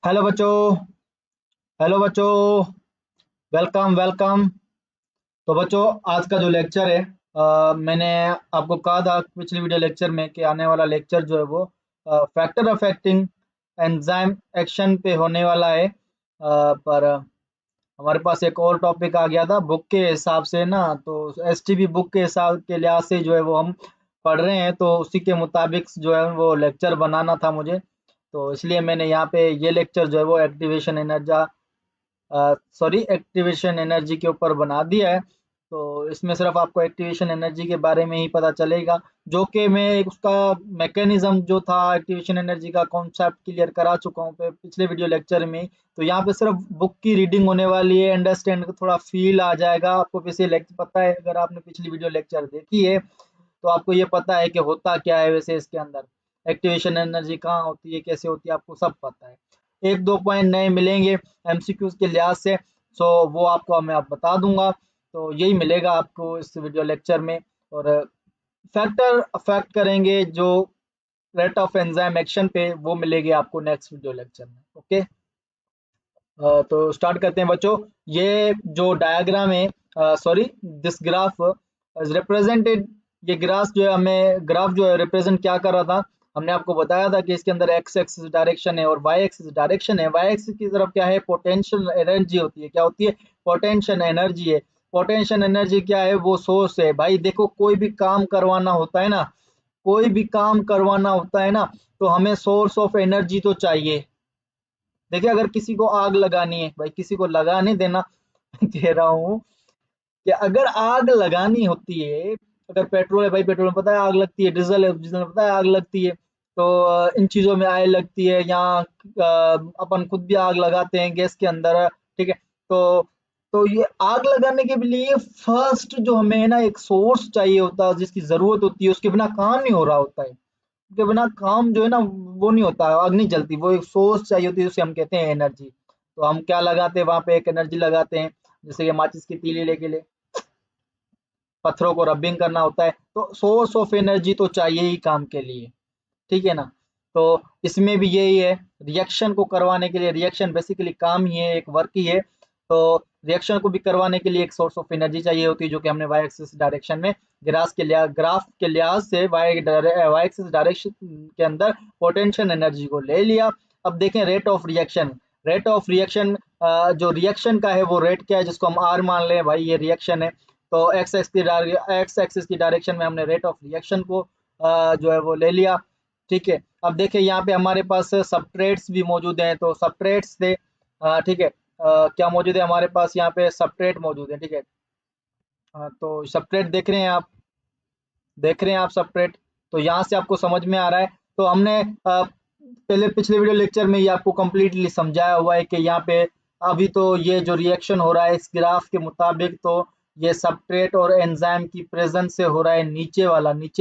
Hello बच्चों। Hello बच्चों। Welcome welcome. तो बच्चों, आज का जो लेक्चर है, मैंने आपको कहा था पिछली वीडियो लेक्चर में कि आने वाला लेक्चर जो है वो फैक्टर अफेक्टिंग एंजाइम एक्शन पे होने वाला है। पर हमारे पास एक और टॉपिक आ गया था बुक के हिसाब से ना, तो एसटीबी बुक के हिसाब के लिहाज से जो है वो हम पढ़ रहे हैं, तो उसी के मुताबिक जो है वो लेक्चर बनाना था मुझे। तो इसलिए मैंने यहाँ पे ये लेक्चर जो है वो activation energy sorry activation energy के ऊपर बना दिया है। तो इसमें सिर्फ आपको एक्टिवेशन एनर्जी के बारे में ही पता चलेगा, जो कि मैं उसका मैकेनिज्म जो था एक्टिवेशन एनर्जी का कॉन्सेप्ट क्लियर करा चुका हूँ पिछले वीडियो लेक्चर में ही। तो यहाँ पे सिर्फ बुक की रीडिंग होने वाली है, अंडरस्टैंड थोड़ा फील आ जाएगा आपको। वैसे लेक्चर पता है, अगर आपने पिछली वीडियो लेक्चर देखी है तो आपको ये पता है कि होता क्या है वैसे इसके अंदर, एक्टिवेशन एनर्जी कहाँ होती है, कैसे होती है, आपको सब पता है। एक दो पॉइंट नए मिलेंगे एमसीक्यूज के लिहाज से, सो वो आपको मैं आप बता दूंगा। तो यही मिलेगा आपको इस वीडियो लेक्चर में। और फैक्टर अफेक्ट करेंगे जो रेट ऑफ एंजाइम एक्शन पे, वो मिलेगी आपको नेक्स्ट वीडियो लेक्चर में। ओके। तो स्टार्ट करते हैं बच्चों। ये जो डायग्राम है, sorry, this graph is represented. ये ग्राफ जो है हमें, ग्राफ जो है रिप्रेजेंट क्या कर रहा था, हमने आपको बताया था कि इसके अंदर एक्स एक्सिस डायरेक्शन है और वाई एक्सिस डायरेक्शन है। वाई एक्सिस की तरफ क्या है, पोटेंशियल एनर्जी होती है। क्या होती है? पोटेंशियल एनर्जी है। पोटेंशियल एनर्जी क्या है? वो सोर्स है। भाई देखो, कोई भी काम करवाना होता है ना, कोई भी काम करवाना होता है ना, तो हमें सोर्स ऑफ एनर्जी तो चाहिए। देखिए, अगर किसी को आग लगानी है, भाई किसी को लगा नहीं देना कह रहा हूँ कि अगर आग लगानी होती है, अगर पेट्रोल है, भाई पेट्रोल में पता है आग लगती है, डीजल है, डीजल में पता है आग लगती है। तो इन चीजों में आग लगती है, यहाँ अपन खुद भी आग लगाते हैं गैस के अंदर। ठीक है। तो ये आग लगाने के लिए फर्स्ट जो हमें है ना, एक सोर्स चाहिए होता है, जिसकी जरूरत होती है, उसके बिना काम नहीं हो रहा होता है। के बिना काम जो है ना वो नहीं होता, आग नहीं जलती। वो एक सोर्स चाहिए होती है, उसे हम कहते हैं एनर्जी। तो हम क्या लगाते हैं वहां पे, एक एनर्जी लगाते हैं, जैसे कि माचिस की तीली लेके ले पत्थरों को रबिंग करना होता है, तो सोर्स ऑफ एनर्जी तो चाहिए ही काम के लिए। ठीक है ना। तो इसमें भी यही है, रिएक्शन को करवाने के लिए, रिएक्शन बेसिकली काम ही है, एक वर्क ही है। तो रिएक्शन को भी करवाने के लिए एक सोर्स ऑफ एनर्जी चाहिए होती है, जो कि हमने वाई एक्सिस डायरेक्शन में ग्राफ के लिहाज से वाई एक्सिस डायरेक्शन के अंदर पोटेंशियल एनर्जी को ले लिया। अब देखें rate of reaction. Rate of reaction, जो रिएक्शन का है वो रेट क्या है, जिसको हम आर मान लें, भाई ये रिएक्शन है। तो एक्स एक्सिस की डायरेक्शन में हमने रेट ऑफ रिएक्शन को जो है वो ले लिया। ठीक है। अब देखिए यहाँ पे हमारे पास सबट्रेट्स भी मौजूद हैं, तो सबट्रेट्स थे। ठीक है। क्या मौजूद है हमारे पास यहाँ पे, सबट्रेट मौजूद है। ठीक है। तो सबट्रेट देख रहे हैं आप, देख रहे हैं आप सबट्रेट। तो यहाँ से आपको समझ में आ रहा है। तो हमने पहले पिछले वीडियो लेक्चर में ये आपको कंप्लीटली समझाया हुआ है कि यहाँ पे अभी तो ये जो रिएक्शन हो रहा है इस ग्राफ के मुताबिक, तो ये सबट्रेट और एंजाइम की प्रेजेंस से हो रहा है। नीचे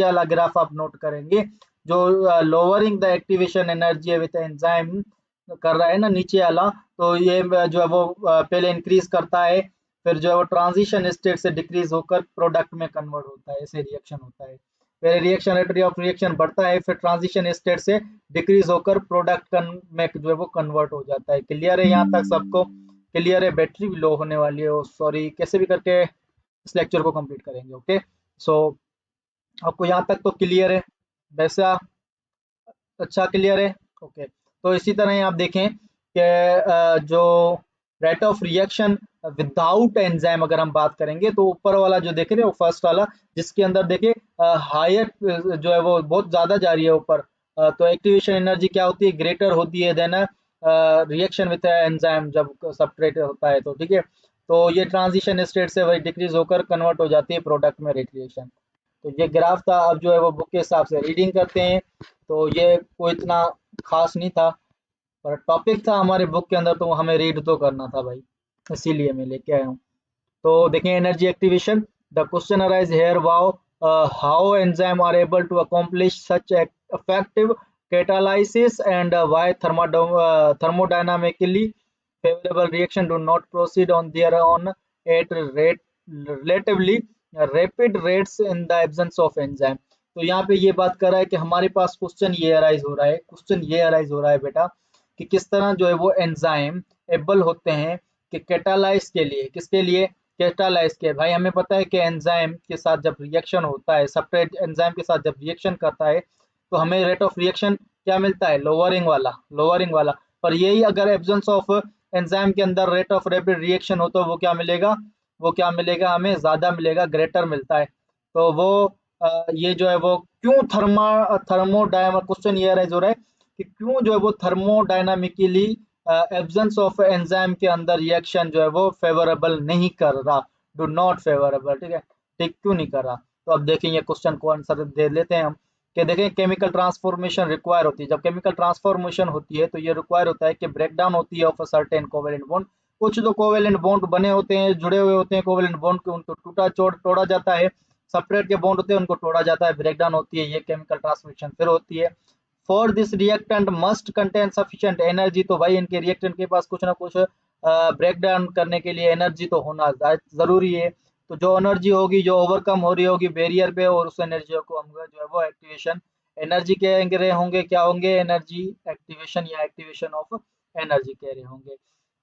वाला ग्राफ आप नोट करेंगे, जो lowering the activation energy with enzyme कर रहा है ना, नीचे वाला। तो ये जो है वो पहले इंक्रीज करता है, फिर जो है वो ट्रांजिशन स्टेट से डिक्रीज होकर प्रोडक्ट में कन्वर्ट होता है, ऐसे रिएक्शन होता है। पहले रिएक्शन रेट ऑफ रिएक्शन बढ़ता है, फिर ट्रांजिशन स्टेट से डिक्रीज होकर प्रोडक्ट में जो है वो कन्वर्ट हो जाता है। क्लियर है यहाँ तक सबको? क्लियर है? बैटरी भी लो होने वाली है, सॉरी, कैसे भी करके इस लेक्चर को कंप्लीट करेंगे। ओके। सो आपको यहाँ तक तो क्लियर है वैसा? अच्छा, क्लियर है। ओके। तो इसी तरह ही आप देखें कि जो rate of reaction without enzyme अगर हम बात करेंगे, तो ऊपर वाला जो देख रहे हो फर्स्ट वाला, जिसके अंदर देखिए हायर जो है वो बहुत ज्यादा जा रही है ऊपर। तो एक्टिवेशन एनर्जी क्या होती है, ग्रेटर होती है देन रिएक्शन विद एंजाइम जब सबट्रेट होता है। तो ठीक है। तो ये ट्रांजिशन स्टेट से वही डिक्रीज होकर कन्वर्ट हो जाती है प्रोडक्ट में रिएक्शन। तो ये ग्राफ था। अब जो है वो बुक के हिसाब से रीडिंग करते हैं। तो ये कोई इतना खास नहीं था, पर टॉपिक था हमारे बुक के अंदर, तो हमें रीड तो करना था भाई, इसीलिए मैं लेके आया हूँ। तो देखें energy activation. The question arise here how enzyme are able to accomplish such effective catalysis and why thermodynamically favorable reaction do not proceed on their own at relatively rapid rates in the absence of enzyme। तो यहाँ पे ये बात कर रहा है कि हमारे पास क्वेश्चन ये अराइज हो रहा है, क्वेश्चन ये अराइज हो रहा है बेटा, कि किस तरह जो है वो एंजाइम एबल होते हैं कि कैटालाइज के लिए, किसके लिए, कैटालाइज के। भाई हमें पता है कि एंजाइम के साथ जब रिएक्शन होता है, सबस्ट्रेट एंजाइम के साथ जब रिएक्शन करता है तो हमें रेट ऑफ रिएक्शन क्या मिलता है, लोअरिंग वाला, लोअरिंग वाला। और यही अगर एब्सेंस ऑफ एंजाइम के अंदर रेट ऑफ रैपिड रिएक्शन हो तो वो क्या मिलेगा, वो क्या मिलेगा, हमें ज्यादा मिलेगा, ग्रेटर मिलता है। तो वो ये जो है वो क्यों थर्मोडायनामिक, क्वेश्चन ये राइज हो रहा है कि क्यों जो है वो थर्मोडायनामिकली एब्सेंस ऑफ एंजाइम के अंदर रिएक्शन जो है वो फेवरेबल नहीं कर रहा, डू नॉट फेवरेबल, ठीक है, ठीक क्यों नहीं कर रहा। तो अब देखें ये क्वेश्चन को आंसर दे लेते हैं हम कि देखें केमिकल ट्रांसफॉर्मेशन रिक्वायर होती है, जब केमिकल ट्रांसफॉर्मेशन होती है तो ये रिक्वायर होता है कि ब्रेकडाउन होती है of a certain covalent bond. कुछ जो कोवेलेंट बॉन्ड बने होते हैं, जुड़े हुए होते हैं कोवेलेंट बॉन्ड के, उनको तोड़ा जाता है, सेपरेट के बॉन्ड होते हैं उनको तोड़ा जाता है, ब्रेकडाउन होती है, ये केमिकल ट्रांसमिशन फिर होती है। For this reactant must contain sufficient energy, तो भाई इनके रिएक्टेंट के पास कुछ ना कुछ ब्रेक डाउन करने के लिए एनर्जी तो होना जरूरी है। तो जो एनर्जी होगी, जो ओवरकम हो रही होगी बैरियर पे, और उस एनर्जी को हम जो है वो एक्टिवेशन एनर्जी कह रहे होंगे, क्या होंगे, एनर्जी एक्टिवेशन या एक्टिवेशन ऑफ एनर्जी कह रहे होंगे।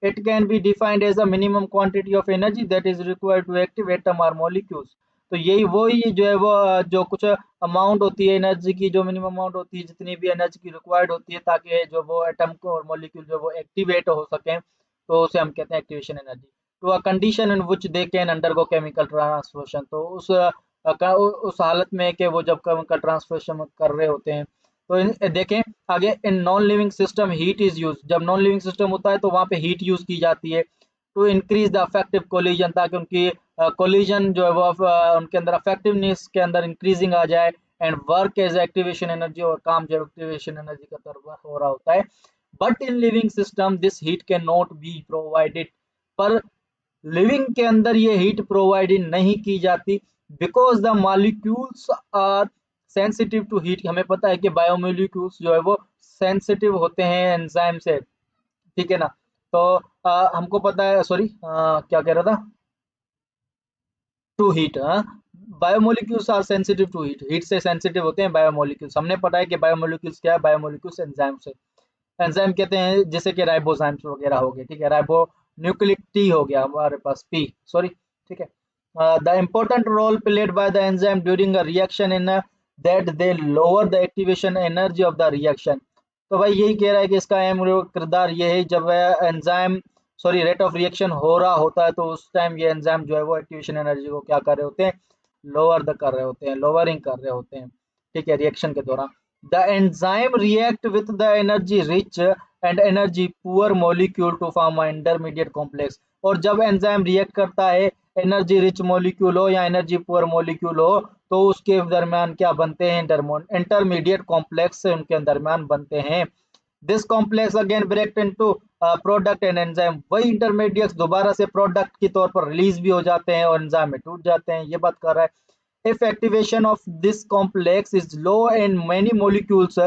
It can be defined as a minimum quantity of energy that is required to active atom और मॉलिक्यूल्स। तो यही वही जो है वो जो कुछ अमाउंट होती है एनर्जी की, जो मिनिमम अमाउंट होती है, जितनी भी एनर्जी की रिक्वायर्ड होती है ताकि जो वो एटम को और मॉलिक्यूल जो वो एक्टिवेट हो सकें, तो उसे हम कहते हैं एक्टिवेशन एनर्जी। तो a condition in which they can undergo chemical transformation, तो उस हालत में कि वो जब केमिकल ट्रांसफॉर्मेशन कर रहे होते हैं। तो देखें आगे, in non living system heat is use, जब नॉन लिविंग सिस्टम होता है तो वहाँ पे हीट यूज की जाती है to increase the effective collision, ताकि उनकी कोलिजन जो है वो उनके अंदर अफेक्टिवनेस के अंदर इंक्रीजिंग आ जाए, and work as activation energy, और काम जो एक्टिवेशन एनर्जी का तौर पर हो रहा होता है। But in living system this heat can not be provided, पर लिविंग के अंदर ये हीट प्रोवाइड नहीं की जाती, because the molecules are sensitive to heat. हमें पता है कि बायोमोलिक्यूल्स जो है वो सेंसिटिव होते हैं एंजाइम से, ठीक है ना। तो हमको पता है, सॉरी क्या कह रहा था, to heat, biomolecules are sensitive to heat, heat से सेंसिटिव होते हैं बायोमोलिक्यूल्स। हमने पढ़ा है कि बायोमोलिक्यूल्स क्या है, बायोमोलिक्यूल्स एंजाइम से, एंजाइम कहते हैं जैसे कि राइबोजाइम्स वगैरह हो गए, ठीक है, राइबो न्यूक्लिक टी हो गया हमारे पास, पी, सॉरी, ठीक है। The important role played by the enzyme during a reaction in that they lower the activation energy of the reaction. तो भाई यही कह रहा है कि इसका अहम किरदार ये है, जब enzyme, sorry, rate of reaction हो रहा होता है तो उस टाइम ये एंजाइम जो है वो एक्टिवेशन एनर्जी को क्या कर रहे होते हैं, लोअर द कर रहे होते हैं, लोअरिंग कर रहे होते हैं, ठीक है, रिएक्शन के दौरान। The enzyme react with the energy rich and energy poor molecule to form intermediate complex. और जब एंजाइम रिएक्ट करता है, एनर्जी रिच मॉलिक्यूल हो या एनर्जी पुअर मॉलिक्यूल हो, तो उसके दरमियान क्या बनते हैं, इंटरमीडिएट कॉम्प्लेक्स उनके दरमियान बनते हैं। This complex again break into product and enzyme, वही इंटरमीडिएट्स दोबारा से प्रोडक्ट के तौर पर रिलीज भी हो जाते हैं और एंजाइम में टूट जाते हैं, ये बात कर रहा है। If activation of this complex is low and many molecules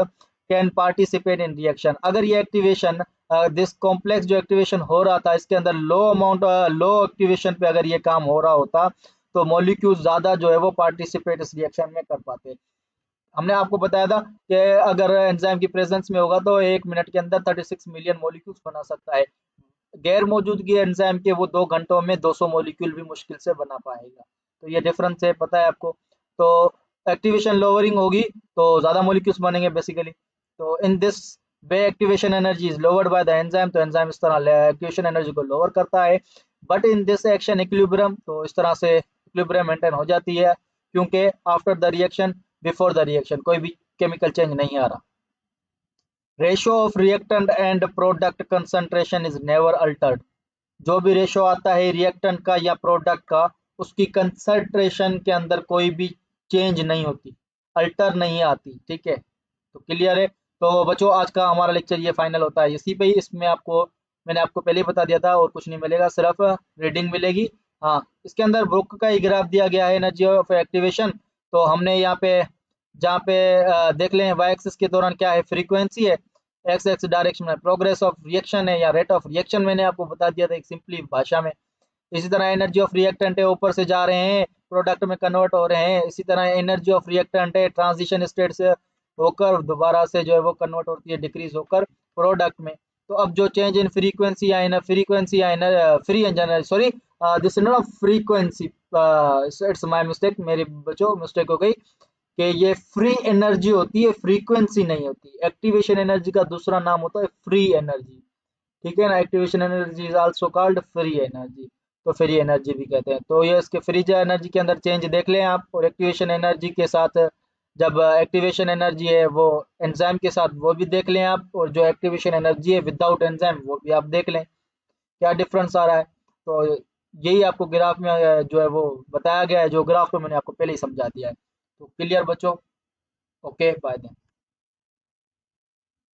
can participate in reaction, अगर ये एक्टिवेशन दिस कॉम्प्लेक्स जो एक्टिवेशन हो रहा था इसके अंदर लो अमाउंट, लो एक्टिवेशन पे अगर ये काम हो रहा होता तो मॉलिक्यूल्स ज्यादा जो है वो पार्टिसिपेट इस रिएक्शन में कर पाते। हमने आपको बताया था कि अगर एंजाइम की प्रेजेंस में होगा तो 1 मिनट के अंदर 36 मिलियन मॉलिक्यूल्स बना सकता है, गैर मौजूदगी एंजाइम के वो 2 घंटों में 200 मॉलिक्यूल भी मुश्किल से बना पाएगा। तो ये डिफरेंस है, पता है आपको। तो एक्टिवेशन लोअरिंग होगी तो ज्यादा मॉलिक्यूल्स बनेंगे बेसिकली। तो in this way activation energy is lowered bye the enzyme, तो एंजाइम इस तरह एक्टिवेशन एनर्जी को लोअर करता है। But in this action equilibrium, तो इस तरह से इक्विलिब्रियम मेंटेन हो जाती है, क्योंकि after the reaction, before the reaction कोई भी केमिकल चेंज नहीं आ रहा। Ratio of reactant and product concentration is never Altered, जो भी रेशो आता है रिएक्टेंट का या प्रोडक्ट का, उसकी कंसंट्रेशन के अंदर कोई भी चेंज नहीं होती, अल्टर नहीं आती, ठीक है। तो क्लियर है। तो बच्चों आज का हमारा लेक्चर ये फाइनल होता है इसी पे ही, इसमें आपको मैंने आपको पहले ही बता दिया था, और कुछ नहीं मिलेगा, सिर्फ रीडिंग मिलेगी। हाँ, इसके अंदर ब्रुक का ही ग्राफ दिया गया है एनर्जी ऑफ एक्टिवेशन। तो हमने यहाँ पे, जहाँ पे देख लें वाई एक्सिस के दौरान क्या है, फ्रीक्वेंसी है, एक्स एक्स डायरेक्शन में प्रोग्रेस ऑफ रिएक्शन है या रेट ऑफ रिएक्शन, मैंने आपको बता दिया था एक सिंपली भाषा में। इसी तरह एनर्जी ऑफ रिएक्टेंट है, ऊपर से जा रहे हैं प्रोडक्ट में कन्वर्ट हो रहे हैं, इसी तरह एनर्जी ऑफ रिएक्टेंट है, ट्रांजिशन स्टेट से होकर दोबारा से जो है वो कन्वर्ट होती है डिक्रीज होकर प्रोडक्ट में। तो अब जो चेंज इन फ्रीक्वेंसी आई ना, free energy, sorry, this is not frequency, it's my mistake, मेरी बच्चों मिस्टेक हो गई कि ये फ्री एनर्जी होती है, फ्रीक्वेंसी नहीं होती। एक्टिवेशन एनर्जी का दूसरा नाम होता है फ्री एनर्जी, ठीक है ना। Activation energy is also called free energy, तो फ्री एनर्जी भी कहते हैं। तो ये इसके फ्री एनर्जी के अंदर चेंज देख लें आप, और एक्टिवेशन एनर्जी के साथ जब एक्टिवेशन एनर्जी है वो एंजाइम के साथ, वो भी देख लें आप, और जो एक्टिवेशन एनर्जी है विदाउट एंजाइम वो भी आप देख लें क्या डिफरेंस आ रहा है। तो यही आपको ग्राफ में जो है वो बताया गया है, जो ग्राफ तो मैंने आपको पहले ही समझा दिया है। तो क्लियर बच्चों, ओके बाय।